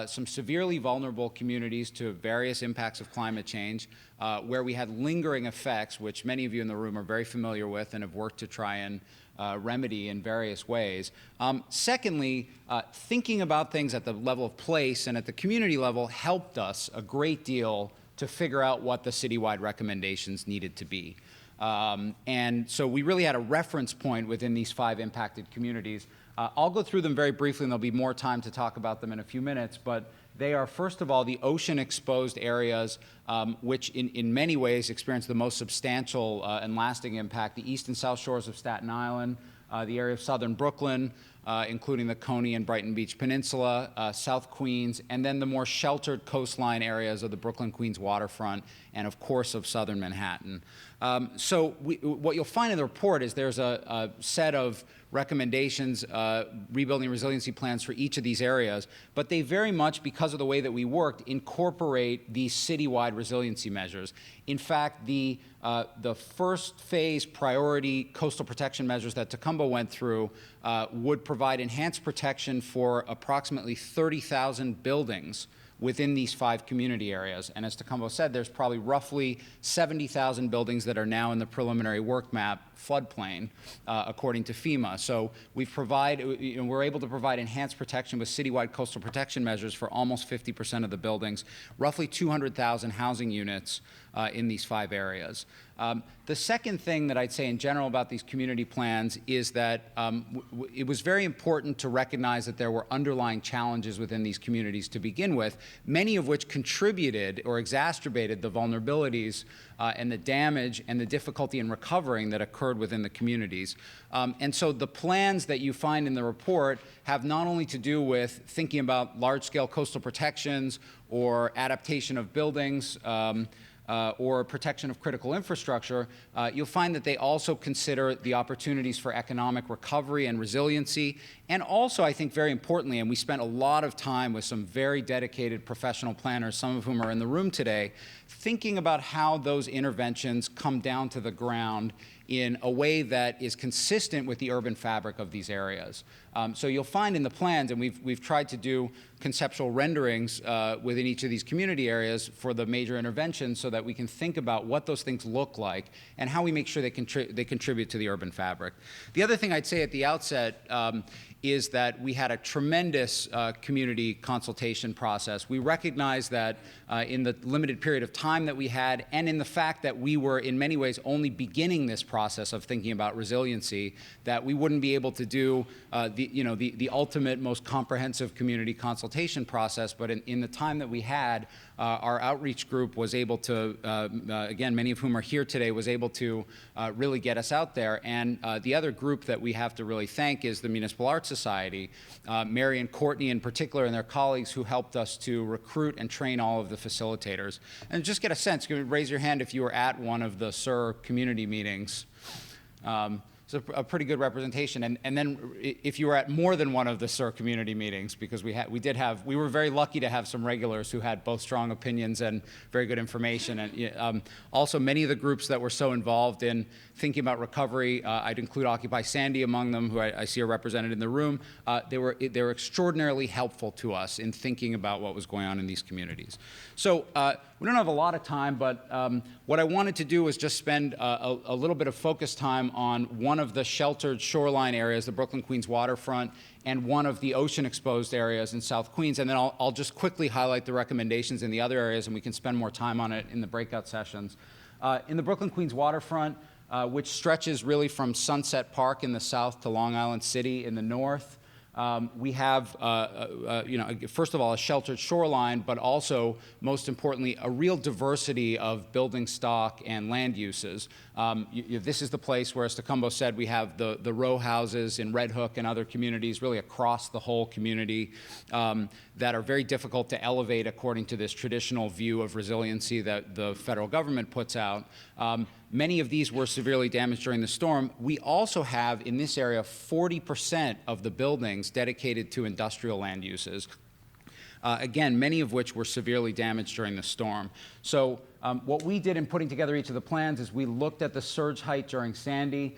some severely vulnerable communities to various impacts of climate change, where we had lingering effects, which many of you in the room are very familiar with and have worked to try and remedy in various ways. Secondly, thinking about things at the level of place and at the community level helped us a great deal to figure out what the citywide recommendations needed to be. And so we really had a reference point within these 5 impacted communities. I'll go through them very briefly, and there'll be more time to talk about them in a few minutes, but they are, first of all, the ocean-exposed areas, which in many ways experience the most substantial and lasting impact: the east and south shores of Staten Island, the area of southern Brooklyn, including the Coney and Brighton Beach Peninsula, South Queens, and then the more sheltered coastline areas of the Brooklyn-Queens waterfront, and of course of southern Manhattan. So what you'll find in the report is there's a set of recommendations, rebuilding resiliency plans for each of these areas, but they very much, because of the way that we worked, incorporate these citywide resiliency measures. In fact, the first phase priority coastal protection measures that Tacumbo went through would provide enhanced protection for approximately 30,000 buildings within these 5 community areas. And as Tacumbo said, there's probably roughly 70,000 buildings that are now in the preliminary work map floodplain, according to FEMA. So we're able to provide enhanced protection with citywide coastal protection measures for almost 50% of the buildings, roughly 200,000 housing units in these 5 areas. The second thing that I'd say in general about these community plans is that it was very important to recognize that there were underlying challenges within these communities to begin with, many of which contributed or exacerbated the vulnerabilities and the damage and the difficulty in recovering that occurred within the communities. And so the plans that you find in the report have not only to do with thinking about large-scale coastal protections or adaptation of buildings, or protection of critical infrastructure, you'll find that they also consider the opportunities for economic recovery and resiliency. And also, I think very importantly, and we spent a lot of time with some very dedicated professional planners, some of whom are in the room today, thinking about how those interventions come down to the ground in a way that is consistent with the urban fabric of these areas. So you'll find in the plans, and we've tried to do conceptual renderings within each of these community areas for the major interventions so that that we can think about what those things look like and how we make sure they contribute to the urban fabric. The other thing I'd say at the outset is that we had a tremendous community consultation process. We recognize that in the limited period of time that we had, and in the fact that we were in many ways only beginning this process of thinking about resiliency, that we wouldn't be able to do the ultimate, most comprehensive community consultation process. But in the time that we had, our outreach group was able to, again, many of whom are here today, was able to really get us out there. And the other group that we have to really thank is the Municipal Arts Society, Mary and Courtney in particular, and their colleagues who helped us to recruit and train all of the facilitators. And just get a sense, raise your hand if you were at one of the SUR community meetings. It's a pretty good representation. And then if you were at more than one of the SUR community meetings, because we were very lucky to have some regulars who had both strong opinions and very good information. And also many of the groups that were so involved in thinking about recovery, I'd include Occupy Sandy among them, who I see are represented in the room. They were extraordinarily helpful to us in thinking about what was going on in these communities. So we don't have a lot of time, but what I wanted to do was just spend a little bit of focus time on one of the sheltered shoreline areas, the Brooklyn-Queens waterfront, and one of the ocean-exposed areas in South Queens. And then I'll just quickly highlight the recommendations in the other areas, and we can spend more time on it in the breakout sessions. In the Brooklyn-Queens waterfront, which stretches really from Sunset Park in the south to Long Island City in the north, we have, first of all, a sheltered shoreline, but also, most importantly, a real diversity of building stock and land uses. This is the place where, as Tacumbo said, we have the row houses in Red Hook and other communities, really across the whole community, that are very difficult to elevate according to this traditional view of resiliency that the federal government puts out. Many of these were severely damaged during the storm. We also have, in this area, 40% of the buildings dedicated to industrial land uses. Again, many of which were severely damaged during the storm. So what we did in putting together each of the plans is we looked at the surge height during Sandy.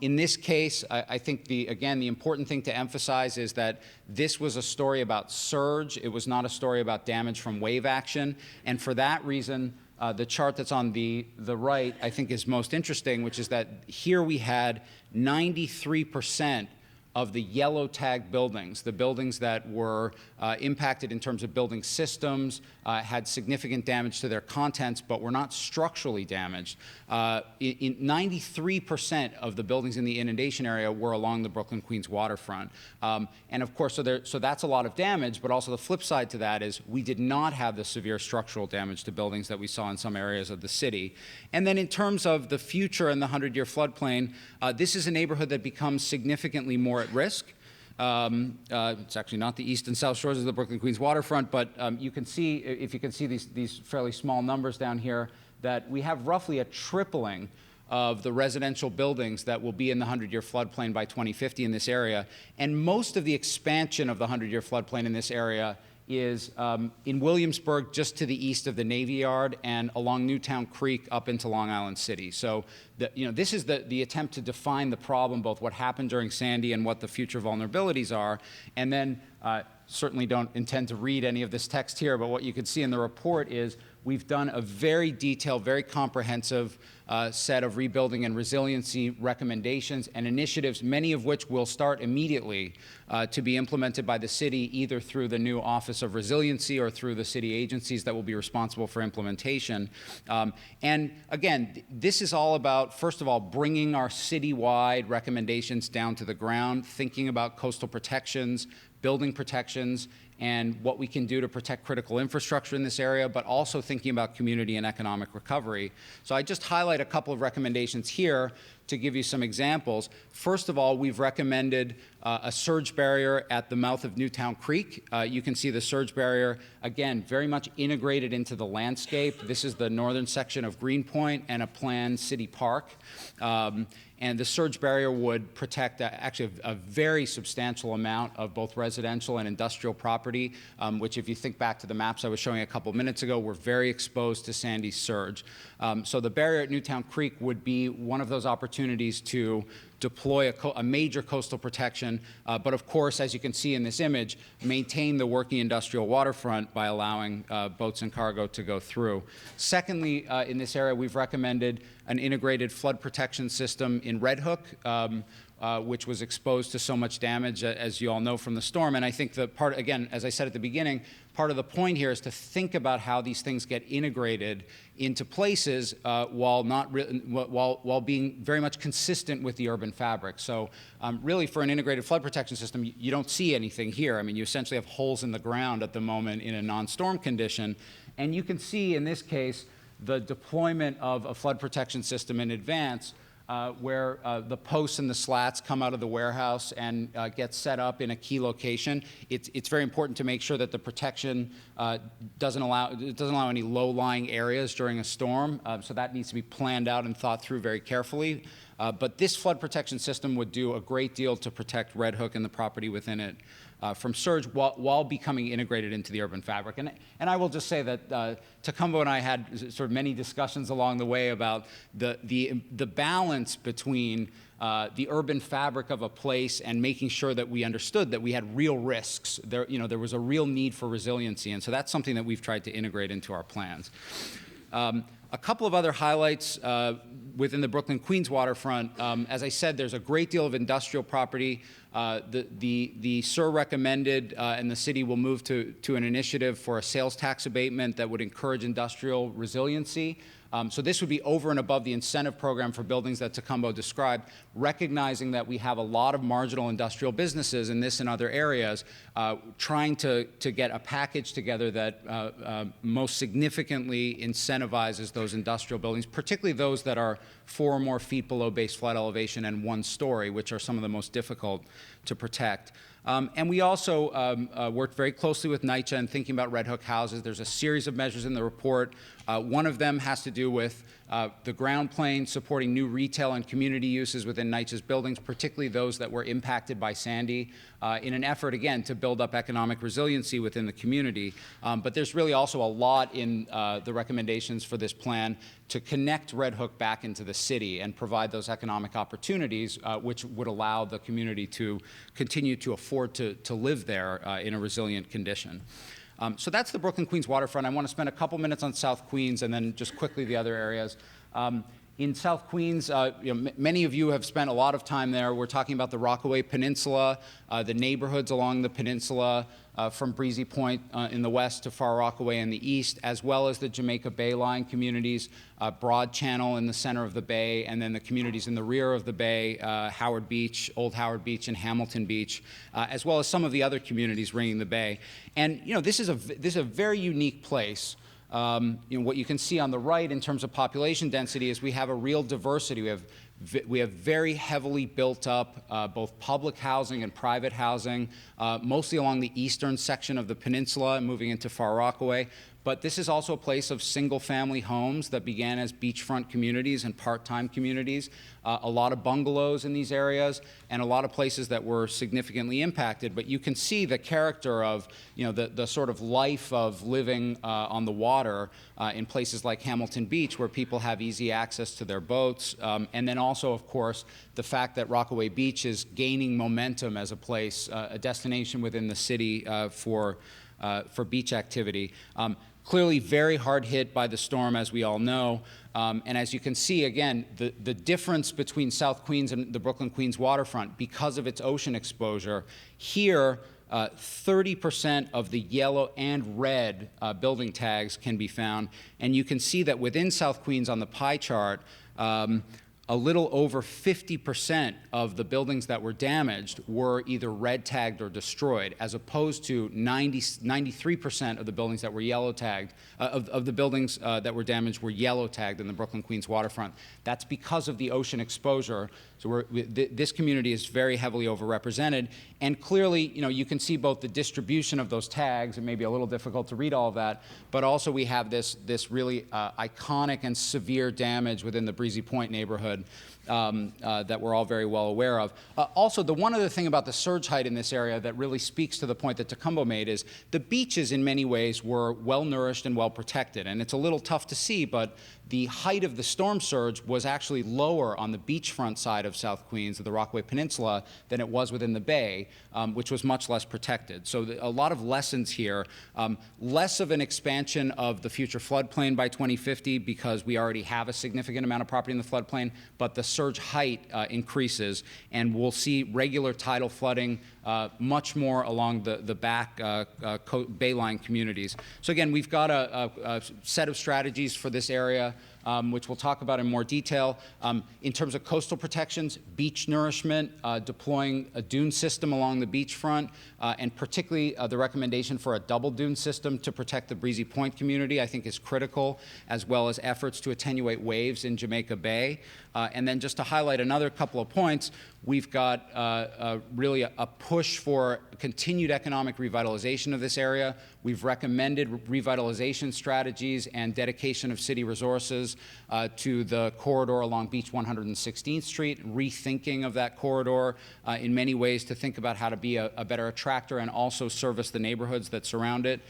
In this case, I think, the important thing to emphasize is that this was a story about surge. It was not a story about damage from wave action. And for that reason, the chart that's on the right, I think, is most interesting, which is that here we had 93% of the yellow tagged buildings, the buildings that were impacted in terms of building systems, had significant damage to their contents, but were not structurally damaged. 93% of the buildings in the inundation area were along the Brooklyn-Queens waterfront. And of course, so that's a lot of damage, but also the flip side to that is we did not have the severe structural damage to buildings that we saw in some areas of the city. And then in terms of the future and the 100-year floodplain, this is a neighborhood that becomes significantly more at risk. It's actually not the east and south shores of the Brooklyn-Queens waterfront, but you can see, if you can see these fairly small numbers down here, that we have roughly a tripling of the residential buildings that will be in the 100-year floodplain by 2050 in this area. And most of the expansion of the 100-year floodplain in this area is in Williamsburg, just to the east of the Navy Yard, and along Newtown Creek up into Long Island City. So this is the attempt to define the problem, both what happened during Sandy and what the future vulnerabilities are. And then certainly don't intend to read any of this text here, but what you can see in the report is we've done a very detailed, very comprehensive set of rebuilding and resiliency recommendations and initiatives, many of which will start immediately to be implemented by the city, either through the new Office of Resiliency or through the city agencies that will be responsible for implementation. And again, this is all about, first of all, bringing our citywide recommendations down to the ground, thinking about coastal protections, building protections, and what we can do to protect critical infrastructure in this area, but also thinking about community and economic recovery. So I just highlight a couple of recommendations here to give you some examples. First of all, we've recommended a surge barrier at the mouth of Newtown Creek. You can see the surge barrier, again, very much integrated into the landscape. This is the northern section of Greenpoint and a planned city park. And the surge barrier would protect actually a very substantial amount of both residential and industrial property, which, if you think back to the maps I was showing a couple minutes ago, were very exposed to Sandy's surge. So the barrier at Newtown Creek would be one of those opportunities to deploy a major coastal protection, but of course, as you can see in this image, maintain the working industrial waterfront by allowing boats and cargo to go through. Secondly, in this area, we've recommended an integrated flood protection system in Red Hook, which was exposed to so much damage, as you all know from the storm. And I think the part, again, as I said at the beginning, part of the point here is to think about how these things get integrated into places while being very much consistent with the urban fabric. So really, for an integrated flood protection system, you don't see anything here. I mean, you essentially have holes in the ground at the moment in a non-storm condition. And you can see, in this case, the deployment of a flood protection system in advance, where the posts and the slats come out of the warehouse and get set up in a key location. It's very important to make sure that the protection doesn't allow any low-lying areas during a storm, so that needs to be planned out and thought through very carefully. But this flood protection system would do a great deal to protect Red Hook and the property within it from surge while becoming integrated into the urban fabric. And I will just say that Tacumbo and I had sort of many discussions along the way about the balance between the urban fabric of a place and making sure that we understood that we had real risks. There was a real need for resiliency, and so that's something that we've tried to integrate into our plans. A couple of other highlights within the Brooklyn-Queens waterfront. As I said, there's a great deal of industrial property. The SIR recommended, and the city will move to an initiative for a sales tax abatement that would encourage industrial resiliency. So this would be over and above the incentive program for buildings that Tacumbo described, recognizing that we have a lot of marginal industrial businesses in this and other areas, trying to get a package together that most significantly incentivizes those industrial buildings, particularly those that are 4 or more feet below base flood elevation and 1 story, which are some of the most difficult to protect. And we also worked very closely with NYCHA in thinking about Red Hook houses. There's a series of measures in the report. One of them has to do with the ground plane supporting new retail and community uses within NYCHA's buildings, particularly those that were impacted by Sandy, in an effort, again, to build up economic resiliency within the community. But there's really also a lot in the recommendations for this plan to connect Red Hook back into the city and provide those economic opportunities, which would allow the community to continue to afford to live there in a resilient condition. So that's the Brooklyn-Queens waterfront. I want to spend a couple minutes on South Queens and then just quickly the other areas. In South Queens, many of you have spent a lot of time there. We're talking about the Rockaway Peninsula, the neighborhoods along the peninsula, from Breezy Point in the west to Far Rockaway in the east, as well as the Jamaica Bay Line communities, Broad Channel in the center of the bay, and then the communities in the rear of the bay, Howard Beach, Old Howard Beach, and Hamilton Beach, as well as some of the other communities ringing the bay. And this is a very unique place. What you can see on the right in terms of population density is we have a real diversity. We have very heavily built up both public housing and private housing, mostly along the eastern section of the peninsula and moving into Far Rockaway. But this is also a place of single-family homes that began as beachfront communities and part-time communities, a lot of bungalows in these areas, and a lot of places that were significantly impacted. But you can see the character of the sort of life of living on the water in places like Hamilton Beach, where people have easy access to their boats, and then also, of course, the fact that Rockaway Beach is gaining momentum as a place, a destination within the city for beach activity. Clearly very hard hit by the storm, as we all know. And as you can see, again, the difference between South Queens and the Brooklyn-Queens waterfront, because of its ocean exposure, here 30% of the yellow and red building tags can be found. And you can see that within South Queens on the pie chart, a little over 50% of the buildings that were damaged were either red tagged or destroyed, as opposed to 93% of the buildings that were yellow tagged, of the buildings that were damaged were yellow tagged in the Brooklyn-Queens waterfront. That's because of the ocean exposure. So this community is very heavily overrepresented. And clearly, you can see both the distribution of those tags. It may be a little difficult to read all of that, but also we have this really iconic and severe damage within the Breezy Point neighborhood. neighborhood that we're all very well aware of. Also, the one other thing about the surge height in this area that really speaks to the point that Tacumbo made is the beaches in many ways were well nourished and well protected. And it's a little tough to see, but the height of the storm surge was actually lower on the beachfront side of South Queens, of the Rockaway Peninsula, than it was within the bay, which was much less protected. So a lot of lessons here. Less of an expansion of the future floodplain by 2050 because we already have a significant amount of property in the floodplain, but the surge height increases, and we'll see regular tidal flooding much more along the back bayline communities. So again, we've got a set of strategies for this area, which we'll talk about in more detail. In terms of coastal protections, beach nourishment, deploying a dune system along the beachfront, and particularly the recommendation for a double dune system to protect the Breezy Point community, I think is critical, as well as efforts to attenuate waves in Jamaica Bay. And then just to highlight another couple of points, we've got really a push for continued economic revitalization of this area. We've recommended revitalization strategies and dedication of city resources to the corridor along Beach 116th Street, rethinking of that corridor in many ways to think about how to be a better attractor and also service the neighborhoods that surround it.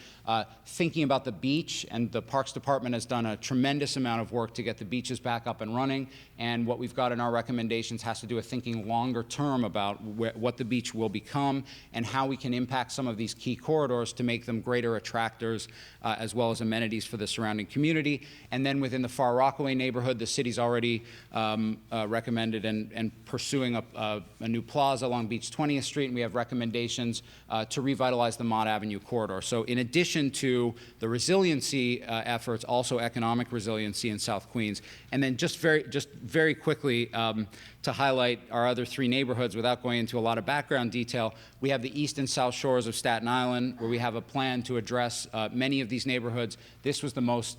Thinking about the beach, and the Parks Department has done a tremendous amount of work to get the beaches back up and running, and what we've got in our recommendations has to do with thinking longer term about what the beach will become and how we can impact some of these key corridors to make them greater attractors as well as amenities for the surrounding community. And then within the Far Rockaway neighborhood, the city's already recommended and pursuing a new plaza along Beach 20th Street, and we have recommendations to revitalize the Mott Avenue corridor. So in addition to the resiliency efforts, also economic resiliency in South Queens. And then just very quickly to highlight our other three neighborhoods without going into a lot of background detail, we have the east and south shores of Staten Island, where we have a plan to address many of these neighborhoods. This was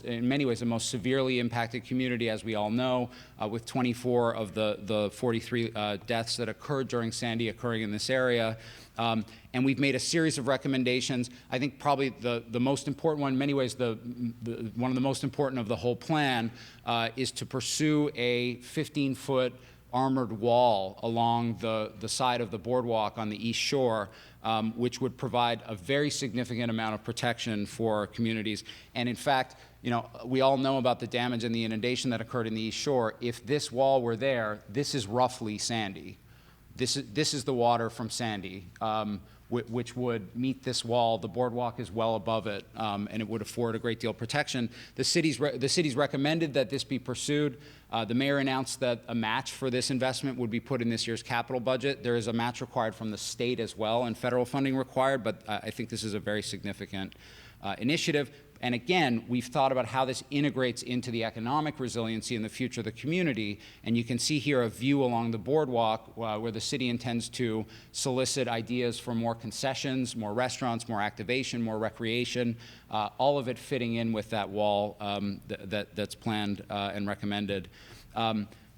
in many ways, the most severely impacted community, as we all know, with 24 of the 43 deaths that occurred during Sandy occurring in this area. And we've made a series of recommendations. I think probably the most important one, in many ways one of the most important of the whole plan, is to pursue a 15-foot armored wall along the side of the boardwalk on the east shore, which would provide a very significant amount of protection for communities. And in fact, we all know about the damage and the inundation that occurred in the east shore. If this wall were there, this is roughly Sandy. This is the water from Sandy, which would meet this wall. The boardwalk is well above it, and it would afford a great deal of protection. The city's recommended that this be pursued. The mayor announced that a match for this investment would be put in this year's capital budget. There is a match required from the state as well, and federal funding required, but I think this is a very significant initiative. And again, we've thought about how this integrates into the economic resiliency in the future of the community. And you can see here a view along the boardwalk where the city intends to solicit ideas for more concessions, more restaurants, more activation, more recreation, all of it fitting in with that wall that's planned and recommended.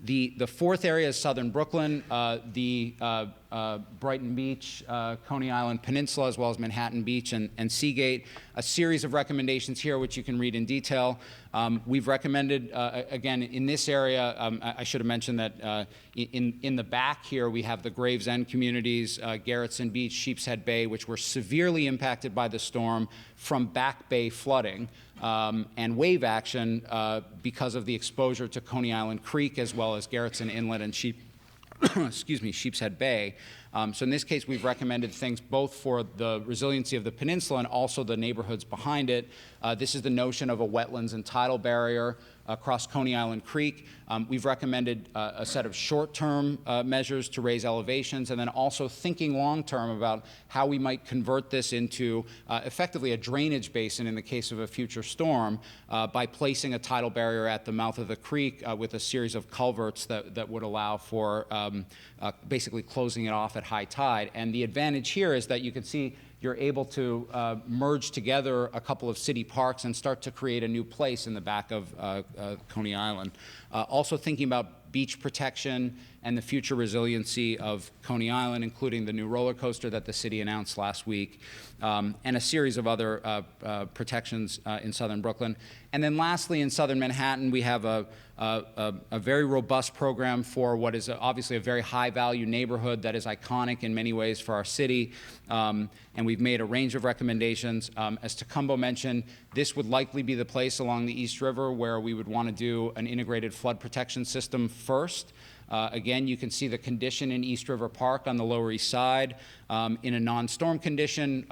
The fourth area is Southern Brooklyn, the Brighton Beach, Coney Island Peninsula, as well as Manhattan Beach and Seagate. A series of recommendations here, which you can read in detail. We've recommended, again, in this area, I should have mentioned that in the back here, we have the Gravesend communities, Garrettson Beach, Sheepshead Bay, which were severely impacted by the storm from back bay flooding and wave action because of the exposure to Coney Island Creek, as well as Garrettson Inlet and Sheepshead Bay. So in this case, we've recommended things both for the resiliency of the peninsula and also the neighborhoods behind it. This is the notion of a wetlands and tidal barrier across Coney Island Creek. We've recommended a set of short-term measures to raise elevations, and then also thinking long-term about how we might convert this into effectively a drainage basin in the case of a future storm by placing a tidal barrier at the mouth of the creek with a series of culverts that would allow for basically closing it off at high tide. And the advantage here is that you can see you're able to merge together a couple of city parks and start to create a new place in the back of Coney Island. Also thinking about beach protection, and the future resiliency of Coney Island, including the new roller coaster that the city announced last week, and a series of other protections in southern Brooklyn. And then lastly, in southern Manhattan, we have a very robust program for what is obviously a very high-value neighborhood that is iconic in many ways for our city. And we've made a range of recommendations. As Tacumbo mentioned, this would likely be the place along the East River where we would want to do an integrated flood protection system first. Again, you can see the condition in East River Park on the Lower East Side in a non-storm condition,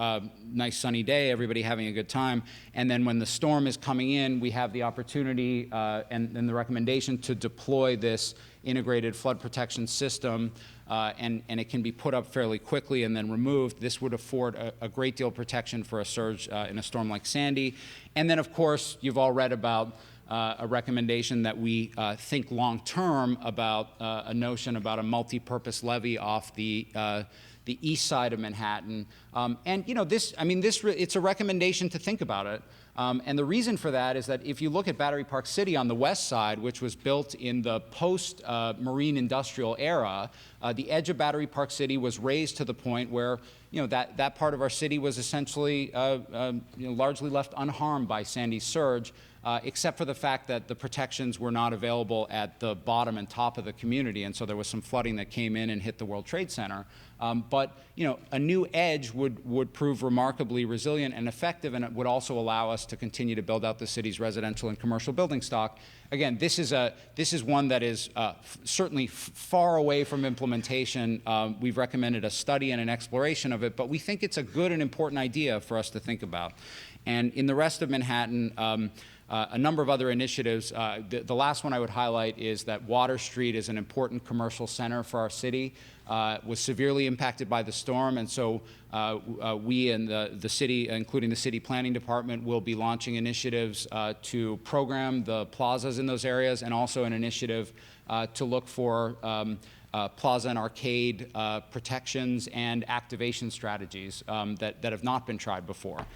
nice sunny day, everybody having a good time. And then when the storm is coming in, we have the opportunity and the recommendation to deploy this integrated flood protection system, and it can be put up fairly quickly and then removed. This would afford a great deal of protection for a surge in a storm like Sandy. And then, of course, you've all read about a recommendation that we think long-term about a notion about a multi-purpose levee off the east side of Manhattan. And you know, it's a recommendation to think about it. And the reason for that is that if you look at Battery Park City on the west side, which was built in the post-marine industrial era, the edge of Battery Park City was raised to the point where that part of our city was essentially largely left unharmed by Sandy's surge. Except for the fact that the protections were not available at the bottom and top of the community, and so there was some flooding that came in and hit the World Trade Center. But a new edge would prove remarkably resilient and effective, and it would also allow us to continue to build out the city's residential and commercial building stock. Again, this is one that is certainly far away from implementation. We've recommended a study and an exploration of it, but we think it's a good and important idea for us to think about. And in the rest of Manhattan, a number of other initiatives. The last one I would highlight is that Water Street is an important commercial center for our city. Was severely impacted by the storm, and so we and the city, including the city planning department, will be launching initiatives to program the plazas in those areas, and also an initiative to look for plaza and arcade protections and activation strategies that have not been tried before.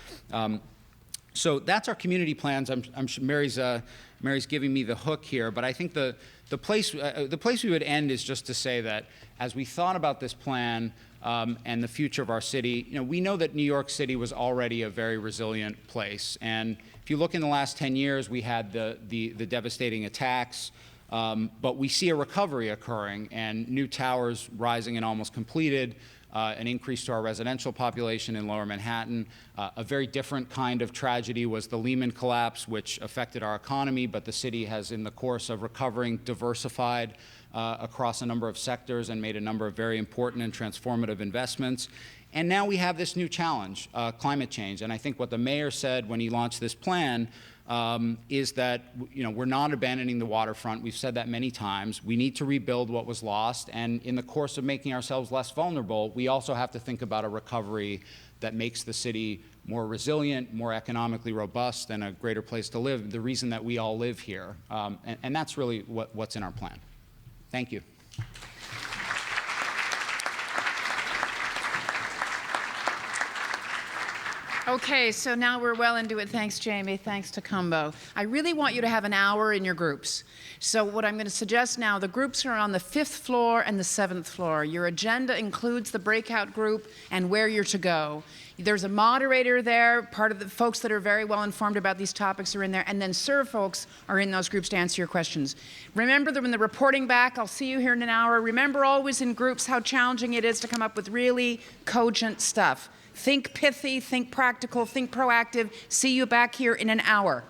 So that's our community plans. I'm sure Mary's giving me the hook here, but I think the place we would end is just to say that as we thought about this plan and the future of our city, we know that New York City was already a very resilient place. And if you look in the last 10 years, we had the devastating attacks, but we see a recovery occurring and new towers rising and almost completed. An increase to our residential population in Lower Manhattan. A very different kind of tragedy was the Lehman collapse, which affected our economy, but the city has, in the course of recovering, diversified across a number of sectors and made a number of very important and transformative investments. And now we have this new challenge, climate change. And I think what the mayor said when he launched this plan is that we're not abandoning the waterfront. We've said that many times. We need to rebuild what was lost, and in the course of making ourselves less vulnerable, we also have to think about a recovery that makes the city more resilient, more economically robust, and a greater place to live, the reason that we all live here. And that's really what's in our plan. Thank you. Okay, so now we're well into it. Thanks, Jamie. Thanks, Tacumbo. I really want you to have an hour in your groups. So what I'm going to suggest now, the groups are on the 5th floor and the 7th floor. Your agenda includes the breakout group and where you're to go. There's a moderator there. Part of the folks that are very well informed about these topics are in there. And then SERV folks are in those groups to answer your questions. Remember that when the reporting back, I'll see you here in an hour. Remember always in groups how challenging it is to come up with really cogent stuff. Think pithy, think practical, think proactive. See you back here in an hour.